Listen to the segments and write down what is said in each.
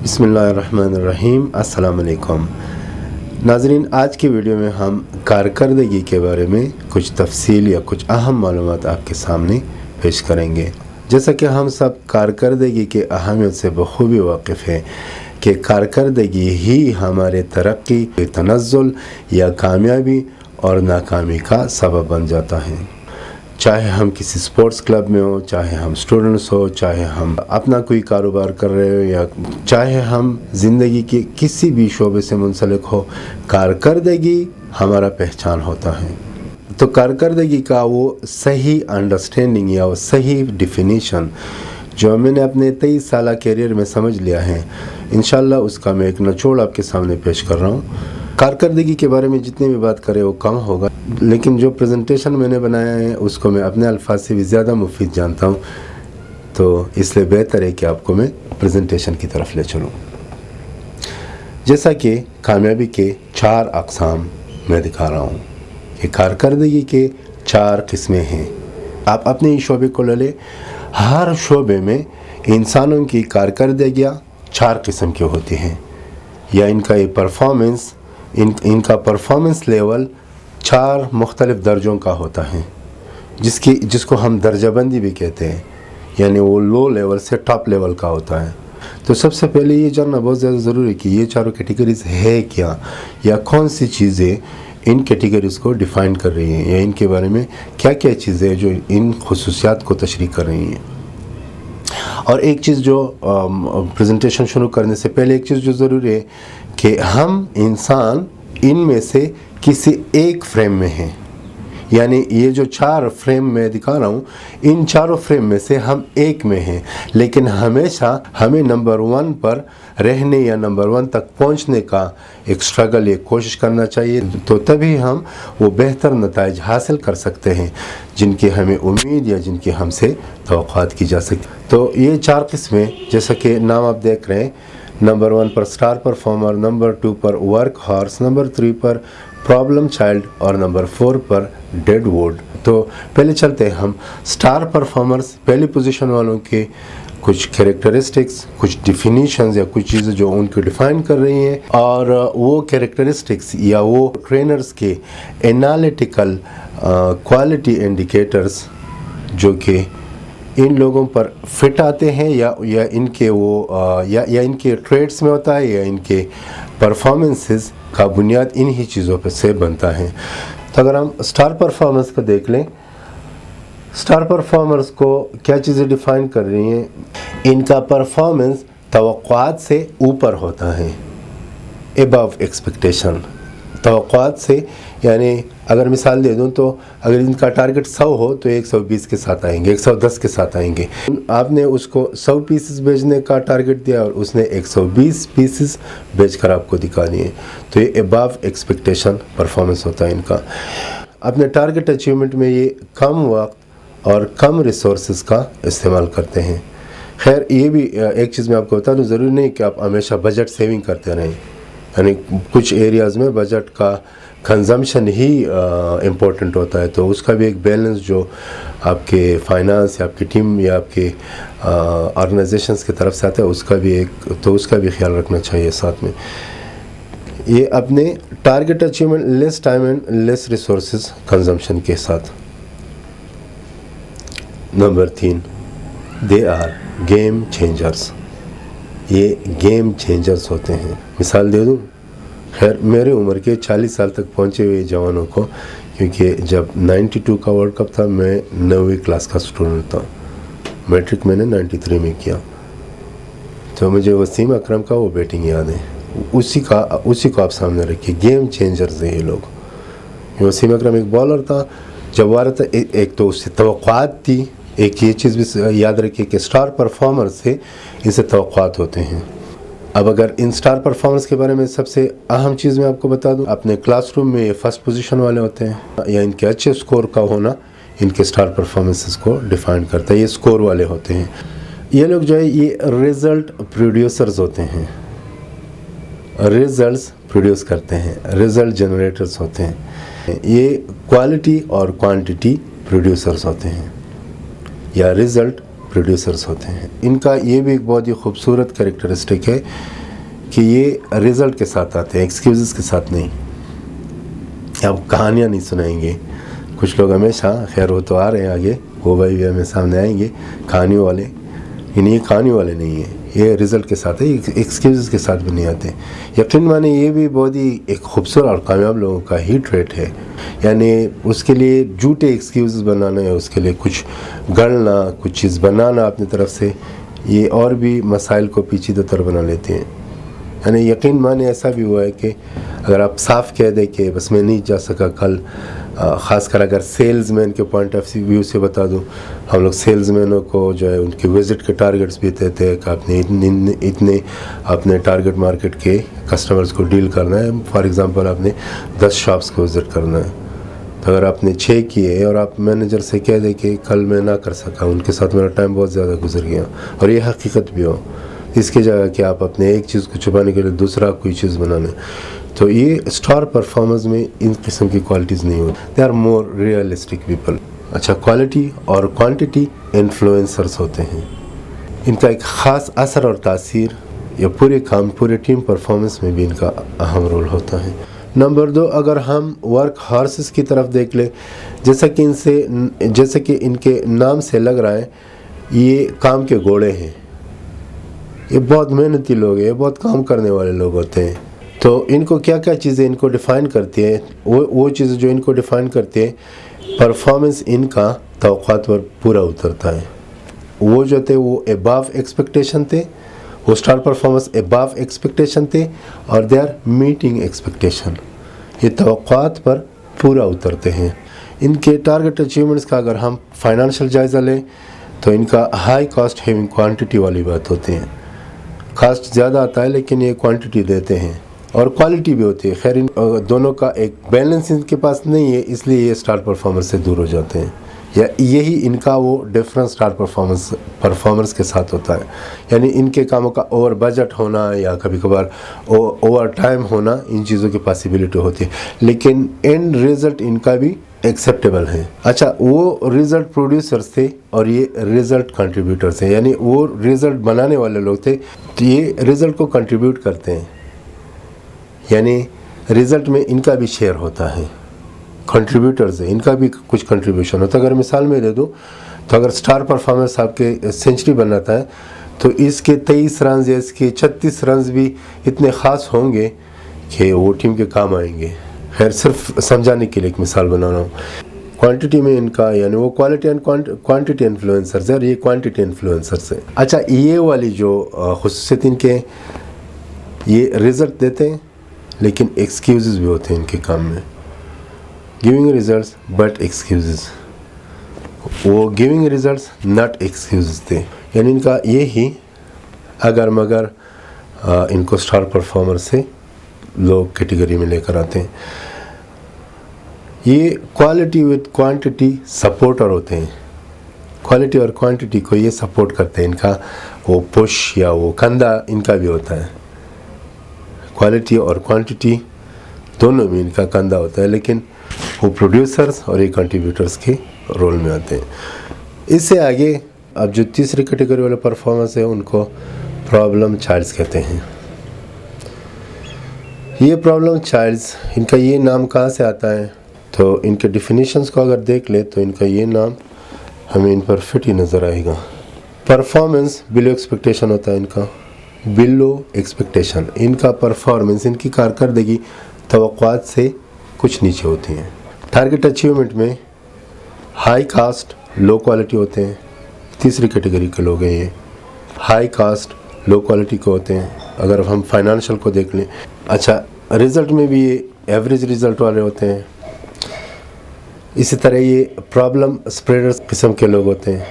بسم اللہ الرحمن الرحیم۔ السلام علیکم ناظرین، آج کی ویڈیو میں ہم کارکردگی کے بارے میں کچھ تفصیل یا کچھ اہم معلومات آپ کے سامنے پیش کریں گے۔ جیسا کہ ہم سب کارکردگی کے اہمیت سے بخوبی واقف ہیں کہ کارکردگی ہی ہمارے ترقی، تنزل یا کامیابی اور ناکامی کا سبب بن جاتا ہے۔ چاہے ہم کسی سپورٹس کلب میں ہوں، چاہے ہم سٹوڈنٹس ہو، چاہے ہم اپنا کوئی کاروبار کر رہے ہو، یا چاہے ہم زندگی کے کسی بھی شعبے سے منسلک ہو، کارکردگی ہمارا پہچان ہوتا ہے۔ تو کارکردگی کا وہ صحیح انڈرسٹینڈنگ یا وہ صحیح ڈیفینیشن جو میں نے اپنے 23 سالہ کیریئر میں سمجھ لیا ہے، انشاءاللہ اس کا میں ایک نچوڑ آپ کے سامنے پیش کر رہا ہوں۔ کارکردگی کے بارے میں جتنی بھی بات کرے وہ کم ہوگا، لیکن جو پریزنٹیشن میں نے بنایا ہے اس کو میں اپنے الفاظ سے بھی زیادہ مفید جانتا ہوں، تو اس لیے بہتر ہے کہ آپ کو میں پریزنٹیشن کی طرف لے چلوں۔ جیسا کہ کامیابی کے 4 اقسام میں دکھا رہا ہوں کہ کارکردگی کے 4 قسمیں ہیں۔ آپ اپنے ہی شعبے کو لے لیں، ہر شعبے میں انسانوں کی کارکردگیاں 4 قسم کی ہوتی ہیں، یا ان کا پرفارمنس ان کا پرفارمنس لیول 4 مختلف درجوں کا ہوتا ہے، جس کو ہم درجہ بندی بھی کہتے ہیں، یعنی وہ لو لیول سے ٹاپ لیول کا ہوتا ہے۔ تو سب سے پہلے یہ جاننا بہت زیادہ ضروری ہے کہ یہ 4 کیٹیگریز ہے کیا، یا کون سی چیزیں ان کیٹیگریز کو ڈیفائن کر رہی ہیں، یا ان کے بارے میں کیا کیا چیزیں جو ان خصوصیات کو تشریح کر رہی ہیں۔ اور ایک چیز جو پریزنٹیشن شروع کرنے سے پہلے ایک چیز جو ضروری ہے کہ ہم انسان ان میں سے کسی ایک فریم میں ہیں، یعنی یہ جو 4 فریم میں دکھا رہا ہوں، ان 4 فریم میں سے ہم ایک میں ہیں، لیکن ہمیشہ ہمیں نمبر 1 پر رہنے یا نمبر 1 تک پہنچنے کا ایک سٹرگل، ایک کوشش کرنا چاہیے، تو تبھی ہم وہ بہتر نتائج حاصل کر سکتے ہیں جن کی ہمیں امید یا جن کی ہم سے توقعات کی جا سکتی۔ تو یہ 4 قسمیں جیسا کہ نام آپ دیکھ رہے ہیں، نمبر 1 پر سٹار پرفارمر، نمبر 2 پر ورک ہارس، نمبر 3 پر پرابلم چائلڈ اور نمبر 4 پر ڈیڈ ووڈ۔ تو پہلے چلتے ہیں ہم سٹار پرفارمرز، پہلی پوزیشن والوں کے کچھ کیریکٹرسٹکس، کچھ ڈیفینیشنز یا کچھ چیزیں جو ان کو ڈیفائن کر رہی ہیں، اور وہ کیریکٹرسٹکس یا وہ ٹرینرز کے انالیٹیکل کوالٹی انڈیکیٹرز جو کہ ان لوگوں پر فٹ آتے ہیں، یا ان کے یا ان کے ٹریڈس میں ہوتا ہے، یا ان کے پرفارمنسز کا بنیاد انہی چیزوں پر سے بنتا ہے۔ تو اگر ہم سٹار پرفارمنس کو دیکھ لیں، سٹار پرفارمرز کو کیا چیزیں ڈیفائن کر رہی ہیں؟ ان کا پرفارمنس توقعات سے اوپر ہوتا ہے، above ایکسپیکٹیشن، توقعات سے، یعنی اگر مثال دے دوں تو اگر ان کا ٹارگٹ 100 ہو تو 120 کے ساتھ آئیں گے، 110 کے ساتھ آئیں گے۔ آپ نے اس کو 100 پیسز بیچنے کا ٹارگٹ دیا اور اس نے 120 پیسز بیچ کر آپ کو دکھا دیے، تو یہ above ایکسپیکٹیشن پرفارمنس ہوتا ہے ان کا۔ اپنے ٹارگٹ اچیومنٹ میں یہ کم وقت اور کم ریسورسز کا استعمال کرتے ہیں۔ خیر، یہ بھی ایک چیز میں آپ کو بتا دوں، ضروری نہیں کہ آپ ہمیشہ بجٹ سیونگ کرتے رہیں، یعنی کچھ ایریاز میں بجٹ کا کنزمپشن ہی امپورٹنٹ ہوتا ہے، تو اس کا بھی ایک بیلنس جو آپ کے فائنانس یا آپ کی ٹیم یا آپ کے آرگنائزیشنز کی طرف سے آتا ہے، اس کا بھی خیال رکھنا چاہیے ساتھ میں۔ یہ اپنے target achievement less time and less resources consumption کے ساتھ۔ Number 3، they are game changers, یہ گیم چینجرز ہوتے ہیں۔ مثال دے دوں، خیر میرے عمر کے 40 سال تک پہنچے ہوئے جوانوں کو، کیونکہ جب 92 کا ورلڈ کپ تھا میں 9ویں کلاس کا اسٹوڈنٹ تھا، میٹرک میں نے 93 میں کیا، تو مجھے وسیم اکرم کا وہ بیٹنگ یاد ہے، اسی کو آپ سامنے رکھیے، گیم چینجرز ہیں یہ لوگ۔ وسیم اکرم ایک بالر تھا، جب وہ آ رہا تھا ایک تو اس سے توقعات تھی، ایک یہ چیز بھی یاد رکھیے کہ سٹار پرفارمر سے ان سے توقعات ہوتے ہیں۔ اب اگر ان سٹار پرفارمنس کے بارے میں سب سے اہم چیز میں آپ کو بتا دوں، اپنے کلاس روم میں یہ فرسٹ پوزیشن والے ہوتے ہیں، یا ان کے اچھے سکور کا ہونا ان کے سٹار پرفارمنسز کو ڈیفائن کرتا ہے، یہ سکور والے ہوتے ہیں۔ یہ لوگ جو ہے یہ ریزلٹ پروڈیوسرز ہوتے ہیں، ریزلٹس پروڈیوس کرتے ہیں، ریزلٹ جنریٹرز ہوتے ہیں۔ یہ کوالٹی اور کوانٹٹی پروڈیوسرز ہوتے ہیں، یا ریزلٹ پروڈیوسرز ہوتے ہیں. ان کا یہ بھی ایک بہت ہی خوبصورت کریکٹرسٹک ہے کہ یہ رزلٹ کے ساتھ آتے ہیں, ایکسکیوزز کے ساتھ نہیں. آپ کہانیاں نہیں سنائیں گے. کچھ لوگ ہمیشہ خیر وہ تو آ رہے ہیں آگے, وہ بھائی بھی ہمیں سامنے آئیں گے کہانی والے, یعنی یہ کہانی والے نہیں ہیں, یہ رزلٹ کے ساتھ ہے, ایکسکیوزز کے ساتھ بھی نہیں آتے. یقین مانے یہ بھی بہت ہی ایک خوبصورت اور کامیاب لوگوں کا ہی ٹریٹ ہے. یعنی اس کے لیے جھوٹے ایکسکیوزز بنانا ہے, اس کے لیے کچھ گڑنا, کچھ چیز بنانا اپنی طرف سے, یہ اور بھی مسائل کو پیچیدہ تر بنا لیتے ہیں. یعنی یقین مانے ایسا بھی ہوا ہے کہ اگر آپ صاف کہہ دیں کہ بس میں نہیں جا سکا کل, خاص کر اگر سیلز مین کے پوائنٹ آف ویو سے بتا دوں, ہم لوگ سیلز مینوں کو جو ہے ان کے وزٹ کے ٹارگٹس بھی دیتے ہیں کہ آپ نے اتنے اپنے ٹارگٹ مارکیٹ کے کسٹمرز کو ڈیل کرنا ہے. فار ایگزامپل آپ نے 10 شاپس کو وزٹ کرنا ہے, تو اگر آپ نے 6 کیے اور آپ مینیجر سے کہہ دیں کہ کل میں نہ کر سکا, ان کے ساتھ میرا ٹائم بہت زیادہ گزر گیا, اور یہ حقیقت بھی ہو, اس کی جگہ کہ آپ اپنے ایک چیز کو چھپانے کے لیے دوسرا کوئی چیز بنانے, تو یہ اسٹار پرفارمرز میں ان قسم کی کوالٹیز نہیں ہوتی. They are more realistic people. اچھا, کوالٹی اور کوانٹٹی انفلوئنسرز ہوتے ہیں. ان کا ایک خاص اثر اور تاثیر یا پورے کام, پورے ٹیم پرفارمنس میں بھی ان کا اہم رول ہوتا ہے. نمبر 2, اگر ہم ورک ہارسز کی طرف دیکھ لیں, جیسا کہ ان کے نام سے لگ رہا ہے, یہ کام کے گھوڑے ہیں. یہ بہت محنتی لوگ ہیں, یہ بہت کام کرنے والے لوگ ہوتے ہیں. تو ان کو کیا کیا چیزیں ان کو ڈیفائن کرتی ہیں, وہ چیزیں جو ان کو ڈیفائن کرتی ہیں, پرفارمنس ان کا توقعات پر پورا اترتا ہے. وہ جو تھے وہ اباو ایکسپیکٹیشن تھے, وہ اسٹار پرفارمرز اباو ایکسپیکٹیشن تھے, اور دے آر میٹنگ ایکسپیکٹیشن. یہ توقعات پر پورا اترتے ہیں. ان کے ٹارگٹ اچیومنٹس کا اگر ہم فائنانشیل جائزہ لیں تو ان کا ہائی کاسٹ ہیونگ کوانٹٹی والی بات ہوتی ہے. کاسٹ زیادہ آتا ہے لیکن یہ کوانٹٹی دیتے ہیں, اور کوالٹی بھی ہوتی ہے. خیر ان دونوں کا ایک بیلنس ان کے پاس نہیں ہے, اس لیے یہ اسٹار پرفارمر سے دور ہو جاتے ہیں. یا یہی ان کا وہ ڈفرنس اسٹار پرفارمرز کے ساتھ ہوتا ہے. یعنی ان کے کاموں کا اوور بجٹ ہونا یا کبھی کبھار اوور ٹائم ہونا, ان چیزوں کی پاسبلٹی ہوتی ہے, لیکن اینڈ ریزلٹ ان کا بھی ایکسیپٹیبل ہے. اچھا, وہ ریزلٹ پروڈیوسرز تھے اور یہ ریزلٹ کنٹریبیوٹرز ہیں. یعنی وہ ریزلٹ بنانے والے لوگ تھے, تو یہ ریزلٹ کو کنٹریبیوٹ کرتے ہیں. یعنی ریزلٹ میں ان کا بھی شیئر ہوتا ہے. کنٹریبیوٹرز ہیں, ان کا بھی کچھ کنٹریبیوشن ہوتا ہے. اگر مثال میں دے دوں تو اگر اسٹار پرفارمر صاحب کے سینچری بناتا ہے تو اس کے 23 رنز یا اس کے 36 رنز بھی اتنے خاص ہوں گے کہ وہ ٹیم کے کام آئیں گے. خیر صرف سمجھانے کے لیے ایک مثال بنا رہا ہوں. کوانٹٹی میں ان کا, یعنی وہ کوالٹی اینڈ کوانٹٹی انفلوئنسرز ہیں, اور یہ کوانٹٹی انفلوئنسرز ہیں. اچھا, یہ والی جو خصوصیت ان کے, یہ رزلٹ دیتے ہیں لیکن ایکسکیوزز بھی ہوتے ہیں ان کے کام میں. گیونگ ریزلٹس بٹ ایکسکیوزز, وہ گیونگ ریزلٹس ناٹ ایکسکیوزز تھے. یعنی ان کا یہی اگر مگر ان کو اسٹار پرفارمر سے لوگ کیٹیگری میں لے کر آتے ہیں. یہ کوالٹی وتھ کوانٹٹی سپورٹر ہوتے ہیں. کوالٹی اور کوانٹٹی کو یہ سپورٹ کرتے ہیں. ان کا وہ پش یا وہ کندھا ان کا بھی ہوتا ہے. کوالٹی اور کوانٹٹی دونوں میں ان کا کندھا ہوتا ہے, لیکن وہ پروڈیوسرز اور یہ کنٹریبیوٹرز کے رول میں آتے ہیں. اس سے آگے اب جو تیسری کیٹیگری والے پرفارمرز ہیں ان کو پرابلم چائلڈز کہتے ہیں. یہ پرابلم چائلڈز, ان کا یہ نام کہاں سے آتا ہے, تو ان کے ڈیفینیشنز کو اگر دیکھ لیں تو ان کا یہ نام ہمیں ان پر فٹ ہی نظر آئے گا. پرفارمنس بلو ایکسپیکٹیشن ہوتا ہے ان کا, بلو ایکسپیکٹیشن. ان کا پرفارمنس, ان کی کارکردگی توقعات سے کچھ نیچے ہوتی ہیں. ٹارگٹ اچیومنٹ میں ہائی کاسٹ لو کوالٹی ہوتے ہیں. تیسری کیٹیگری کے لوگ ہیں یہ, ہائی کاسٹ لو کوالٹی کے ہوتے ہیں. اگر ہم فائنانشل کو دیکھ لیں, اچھا رزلٹ میں بھی یہ ایوریج رزلٹ والے ہوتے ہیں. اسی طرح یہ پرابلم اسپریڈرز قسم کے لوگ ہوتے ہیں,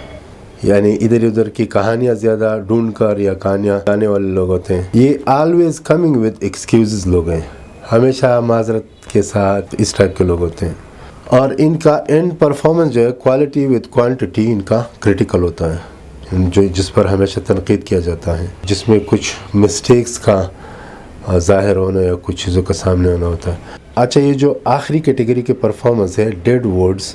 یعنی ادھر ادھر کی کہانیاں زیادہ ڈھونڈ کر یا کہانیاں گانے والے لوگ ہوتے ہیں. یہ آلویز کمنگ ود ایکسکیوزز لوگ ہیں, ہمیشہ معذرت کے ساتھ اس ٹائپ کے لوگ ہوتے ہیں. اور ان کا اینڈ پرفارمنس جو ہے کوالٹی ود کوانٹٹی ان کا کرٹیکل ہوتا ہے, جس پر ہمیشہ تنقید کیا جاتا ہے, جس میں کچھ مسٹیکس کا ظاہر ہونا یا کچھ چیزوں کا سامنے آنا ہوتا ہے. اچھا, یہ جو آخری کیٹیگری کے پرفارمنس ہے ڈیڈ ورڈز,